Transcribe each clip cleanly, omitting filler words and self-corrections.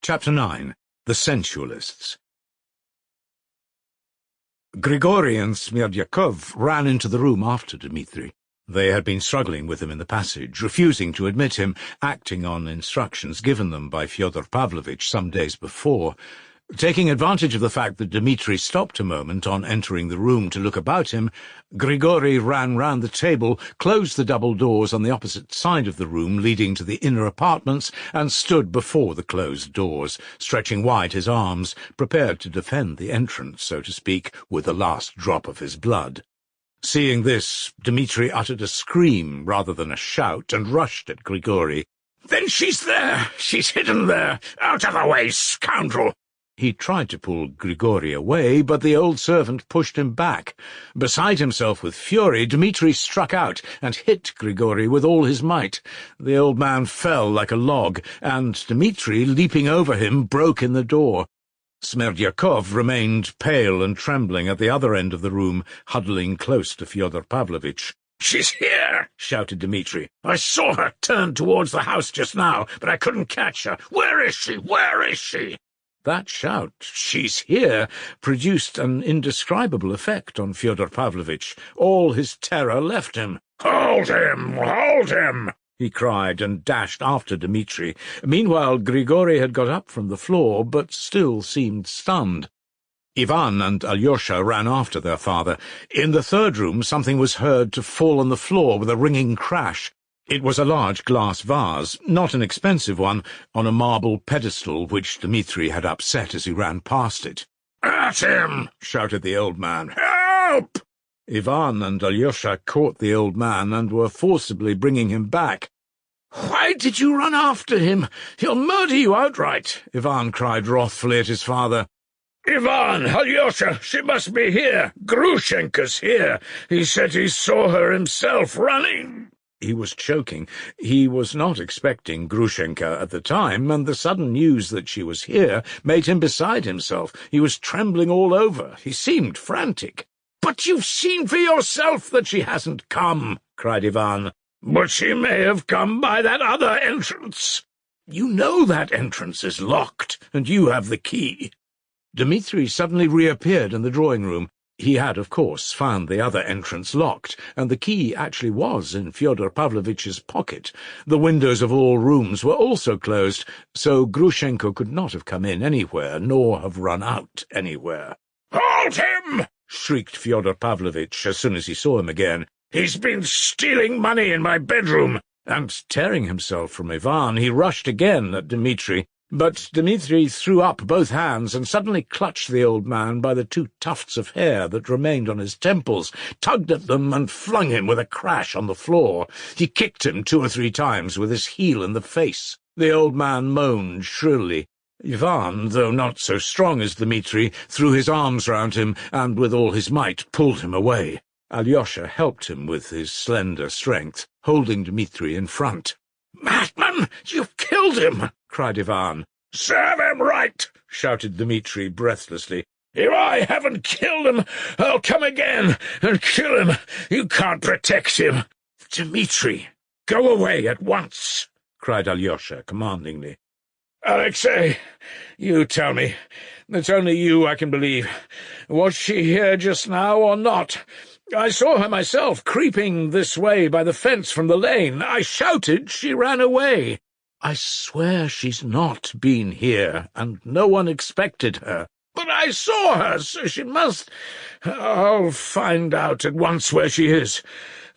Chapter 9. The Sensualists. Grigory and Smerdyakov ran into the room after Dmitri. They had been struggling with him in the passage, refusing to admit him, acting on instructions given them by Fyodor Pavlovitch some days before. Taking advantage of the fact that Dmitri stopped a moment on entering the room to look about him, Grigory ran round the table, closed the double doors on the opposite side of the room leading to the inner apartments, and stood before the closed doors, stretching wide his arms, prepared to defend the entrance, so to speak, with the last drop of his blood. Seeing this, Dmitri uttered a scream rather than a shout, and rushed at Grigory. "Then she's there! She's hidden there! Out of the way, scoundrel!" He tried to pull Grigory away, but the old servant pushed him back. Beside himself with fury, Dmitri struck out and hit Grigory with all his might. The old man fell like a log, and Dmitri, leaping over him, broke in the door. Smerdyakov remained pale and trembling at the other end of the room, huddling close to Fyodor Pavlovitch. "She's here!" shouted Dmitri. "I saw her turn towards the house just now, but I couldn't catch her. Where is she? Where is she?" That shout, "She's here," produced an indescribable effect on Fyodor Pavlovitch. All his terror left him. "Hold him! Hold him!" he cried, and dashed after Dmitri. Meanwhile, Grigory had got up from the floor, but still seemed stunned. Ivan and Alyosha ran after their father. In the third room, something was heard to fall on the floor with a ringing crash. It was a large glass vase, not an expensive one, on a marble pedestal which Dmitri had upset as he ran past it. "At him!" shouted the old man. "Help!" Ivan and Alyosha caught the old man and were forcibly bringing him back. "Why did you run after him? He'll murder you outright!" Ivan cried wrathfully at his father. "Ivan, Alyosha, she must be here. Grushenka's here. He said he saw her himself running." He was choking. He was not expecting Grushenka at the time, and the sudden news that she was here made him beside himself. He was trembling all over. He seemed frantic. "But you've seen for yourself that she hasn't come," cried Ivan. "But she may have come by that other entrance. You know that entrance is locked, and you have the key." Dmitri suddenly reappeared in the drawing-room. He had, of course, found the other entrance locked, and the key actually was in Fyodor Pavlovitch's pocket. The windows of all rooms were also closed, so Grushenka could not have come in anywhere, nor have run out anywhere. "Hold him!" shrieked Fyodor Pavlovitch as soon as he saw him again. "He's been stealing money in my bedroom." And, tearing himself from Ivan, he rushed again at Dmitri. But Dmitri threw up both hands and suddenly clutched the old man by the two tufts of hair that remained on his temples, tugged at them, and flung him with a crash on the floor. He kicked him 2 or 3 times with his heel in the face. The old man moaned shrilly. Ivan, though not so strong as Dmitri, threw his arms round him and with all his might pulled him away. Alyosha helped him with his slender strength, holding Dmitri in front. "Madman, you've killed him!" cried Ivan. "Serve him right!" shouted Dmitri breathlessly. "If I haven't killed him, I'll come again and kill him. You can't protect him." "Dmitri, go away at once!" cried Alyosha commandingly. "Alexei, you tell me. It's only you I can believe. Was she here just now or not? I saw her myself creeping this way by the fence from the lane. I shouted, she ran away." "I swear she's not been here, and no one expected her." "But I saw her, so she must. I'll find out at once where she is.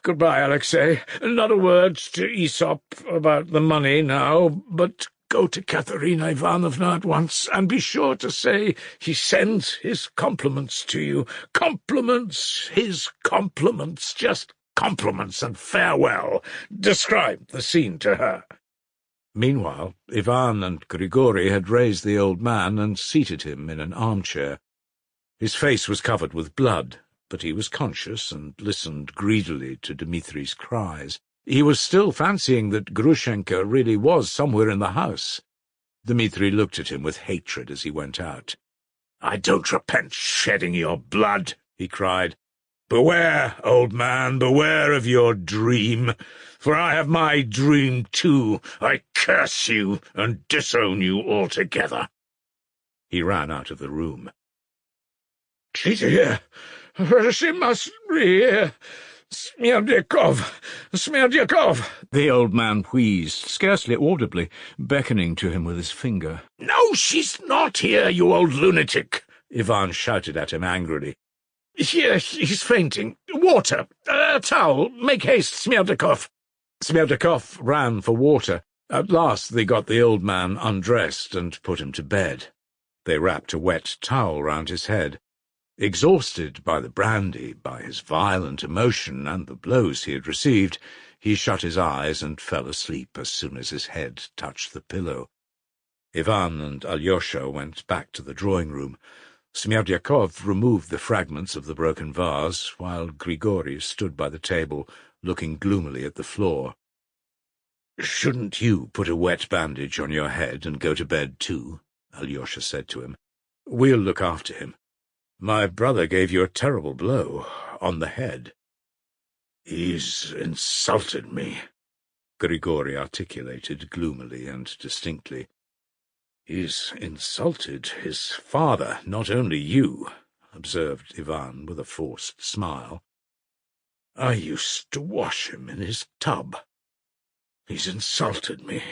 Goodbye, Alexei. Not a word to Aesop about the money now, but go to Katerina Ivanovna at once, and be sure to say he sends his compliments to you. Compliments, his compliments, just compliments and farewell. Describe the scene to her." Meanwhile, Ivan and Grigory had raised the old man and seated him in an armchair. His face was covered with blood, but he was conscious and listened greedily to Dmitri's cries. He was still fancying that Grushenka really was somewhere in the house. Dmitri looked at him with hatred as he went out. "I don't repent shedding your blood," he cried. "Beware, old man, beware of your dream. for I have my dream too. I curse you and disown you altogether." He ran out of the room. "She's here. She must be here. Smerdyakov! Smerdyakov!" The old man wheezed, scarcely audibly, beckoning to him with his finger. "No, she's not here, you old lunatic!" Ivan shouted at him angrily. "Here, he's fainting. Water! A towel! Make haste, Smerdyakov!" Smerdyakov ran for water. At last they got the old man undressed and put him to bed. They wrapped a wet towel round his head. Exhausted by the brandy, by his violent emotion and the blows he had received, he shut his eyes and fell asleep as soon as his head touched the pillow. Ivan and Alyosha went back to the drawing-room. Smerdyakov removed the fragments of the broken vase, while Grigori stood by the table, looking gloomily at the floor. "Shouldn't you put a wet bandage on your head and go to bed too?" Alyosha said to him. "We'll look after him. My brother gave you a terrible blow on the head." "He's insulted me," Grigori articulated gloomily and distinctly. "He's insulted his father, not only you," observed Ivan with a forced smile. "I used to wash him in his tub. He's insulted me,"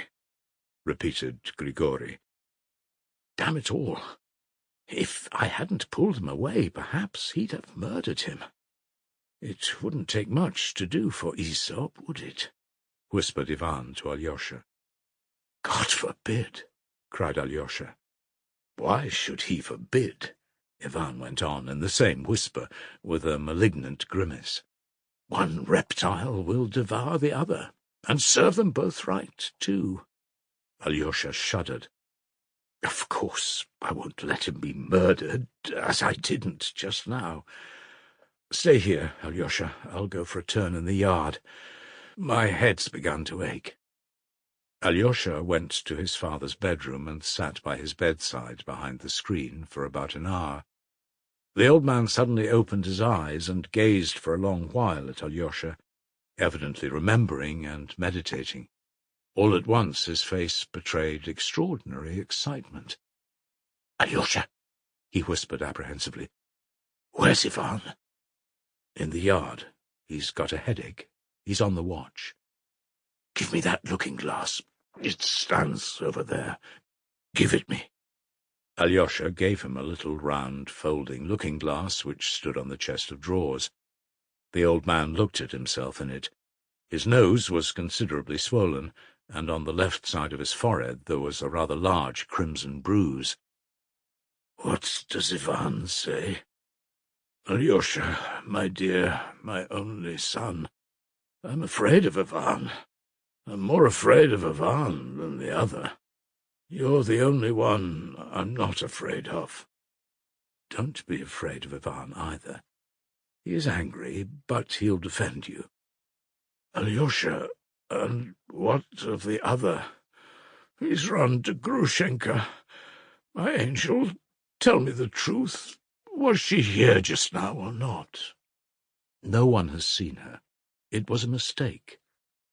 repeated Grigori. "Damn it all! If I hadn't pulled him away, perhaps he'd have murdered him. It wouldn't take much to do for Aesop, would it?" whispered Ivan to Alyosha. "God forbid!" cried Alyosha. "Why should he forbid?" Ivan went on in the same whisper, with a malignant grimace. "One reptile will devour the other, and serve them both right, too." Alyosha shuddered. "Of course, I won't let him be murdered, as I didn't just now. Stay here, Alyosha. I'll go for a turn in the yard. My head's begun to ache." Alyosha went to his father's bedroom and sat by his bedside behind the screen for about an hour. The old man suddenly opened his eyes and gazed for a long while at Alyosha, evidently remembering and meditating. All at once his face betrayed extraordinary excitement. "Alyosha," he whispered apprehensively, "where's Ivan?" "In the yard. He's got a headache. He's on the watch." "Give me that looking-glass. It stands over there. Give it me." Alyosha gave him a little round folding looking-glass which stood on the chest of drawers. The old man looked at himself in it. His nose was considerably swollen, and on the left side of his forehead there was a rather large crimson bruise. "What does Ivan say?" "Alyosha, my dear, my only son, I'm afraid of Ivan. I'm more afraid of Ivan than the other. You're the only one I'm not afraid of." "Don't be afraid of Ivan either. He is angry, but he'll defend you." "Alyosha, and what of the other? He's run to Grushenka. My angel, tell me the truth. Was she here just now or not?" "No one has seen her. It was a mistake.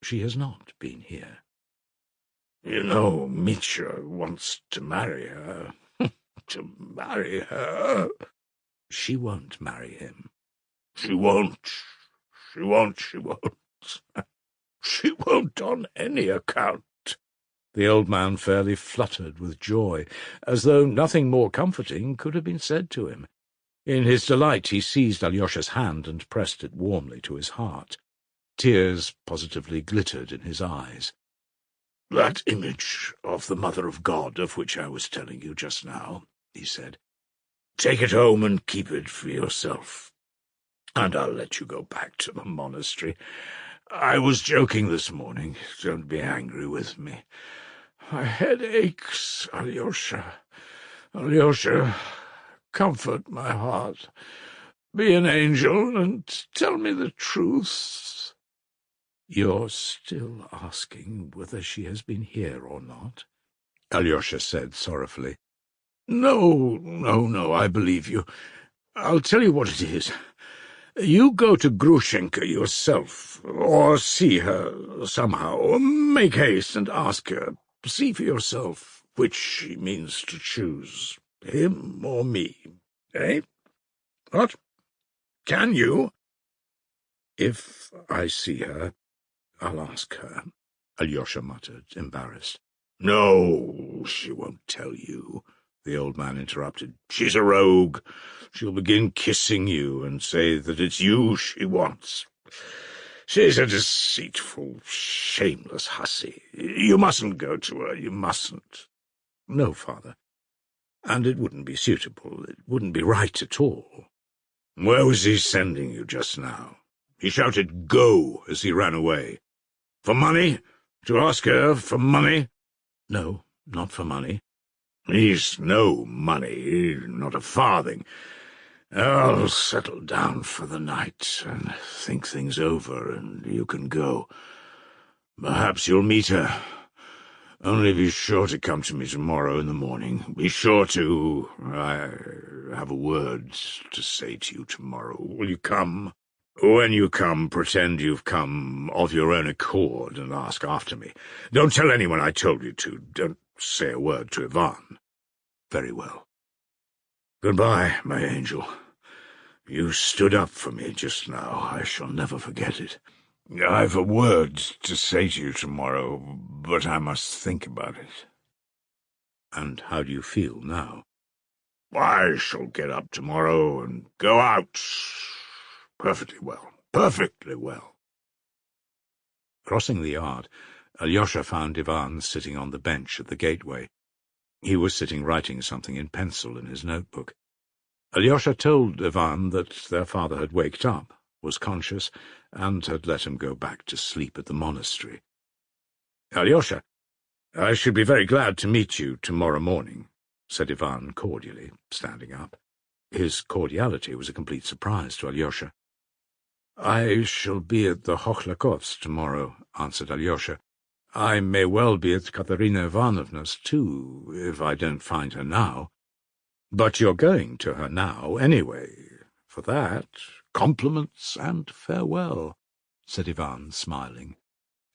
She has not been here." "You know, Mitya wants to marry her." "To marry her?" "She won't marry him." "She won't. She won't. She won't. She won't on any account." The old man fairly fluttered with joy, as though nothing more comforting could have been said to him. In his delight he seized Alyosha's hand and pressed it warmly to his heart. Tears positively glittered in his eyes. "That image of the Mother of God of which I was telling you just now," he said. "Take it home and keep it for yourself, and I'll let you go back to the monastery. I was joking this morning. Don't be angry with me. My head aches, Alyosha. Alyosha, comfort my heart. Be an angel and tell me the truth." "You're still asking whether she has been here or not?" Alyosha said sorrowfully. No, I believe you. I'll tell you what it is. You go to Grushenka yourself, or see her somehow. Make haste and ask her. See for yourself which she means to choose, him or me. Eh? What? Can you? If I see her, I'll ask her, Alyosha muttered, embarrassed. No, she won't tell you, the old man interrupted. She's a rogue. She'll begin kissing you and say that it's you she wants. She's a deceitful, shameless hussy. You mustn't go to her, you mustn't. No, father. And it wouldn't be suitable. It wouldn't be right at all. Where was he sending you just now? He shouted, "Go," as he ran away. For money? To ask her for money? No, not for money. He's no money, not a farthing. I'll settle down for the night and think things over, and you can go. Perhaps you'll meet her. Only be sure to come to me tomorrow in the morning. Be sure to. I have a word to say to you tomorrow. Will you come? When you come, pretend you've come of your own accord and ask after me. Don't tell anyone I told you to. Don't say a word to Ivan. Very well. Goodbye, my angel. You stood up for me just now. I shall never forget it. I've a word to say to you tomorrow, but I must think about it. And how do you feel now? I shall get up tomorrow and go out. Perfectly well. Perfectly well. Crossing the yard, Alyosha found Ivan sitting on the bench at the gateway. He was sitting writing something in pencil in his notebook. Alyosha told Ivan that their father had waked up, was conscious, and had let him go back to sleep at the monastery. "Alyosha, I should be very glad to meet you tomorrow morning," said Ivan cordially, standing up. His cordiality was a complete surprise to Alyosha. "I shall be at the Hochlakovs tomorrow," answered Alyosha. "I may well be at Katerina Ivanovna's, too, if I don't find her now." "But you're going to her now, anyway. For that, compliments and farewell," said Ivan, smiling.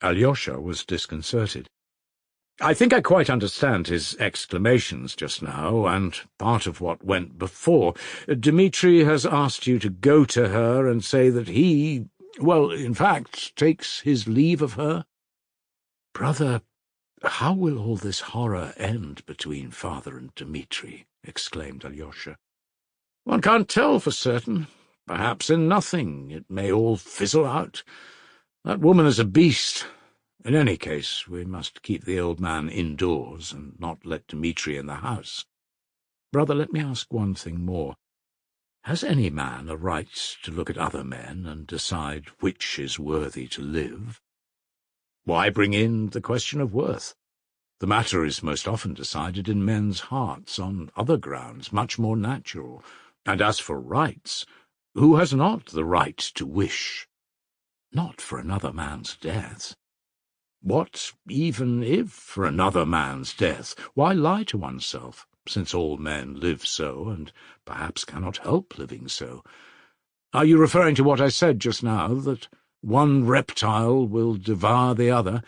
Alyosha was disconcerted. "I think I quite understand his exclamations just now, and part of what went before. Dmitri has asked you to go to her and say that he, well, in fact, takes his leave of her?" "Brother, how will all this horror end between father and Dmitri?" exclaimed Alyosha. "One can't tell for certain. Perhaps in nothing. It may all fizzle out. That woman is a beast. In any case, we must keep the old man indoors and not let Dmitri in the house. Brother, let me ask one thing more. Has any man a right to look at other men and decide which is worthy to live? Why bring in the question of worth? The matter is most often decided in men's hearts on other grounds, much more natural. And as for rights, who has not the right to wish? Not for another man's death. What, even if for another man's death? Why lie to oneself, since all men live so, and perhaps cannot help living so? Are you referring to what I said just now, that one reptile will devour the other?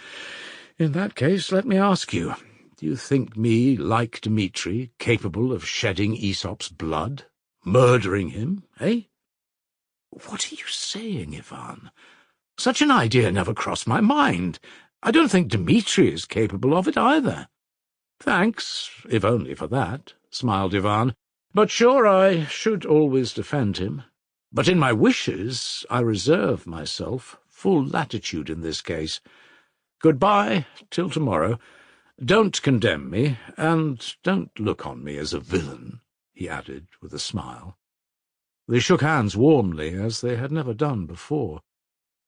In that case, let me ask you, do you think me, like Dmitri, capable of shedding Aesop's blood, murdering him, eh?" "What are you saying, Ivan? Such an idea never crossed my mind. I don't think Dmitri is capable of it either." "Thanks, if only for that," smiled Ivan. "But sure, I should always defend him. But in my wishes I reserve myself full latitude in this case. Goodbye till tomorrow. Don't condemn me, and don't look on me as a villain," he added with a smile. They shook hands warmly, as they had never done before.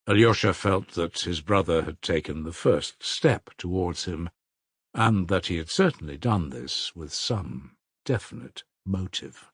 Alyosha felt that his brother had taken the first step towards him, and that he had certainly done this with some definite motive.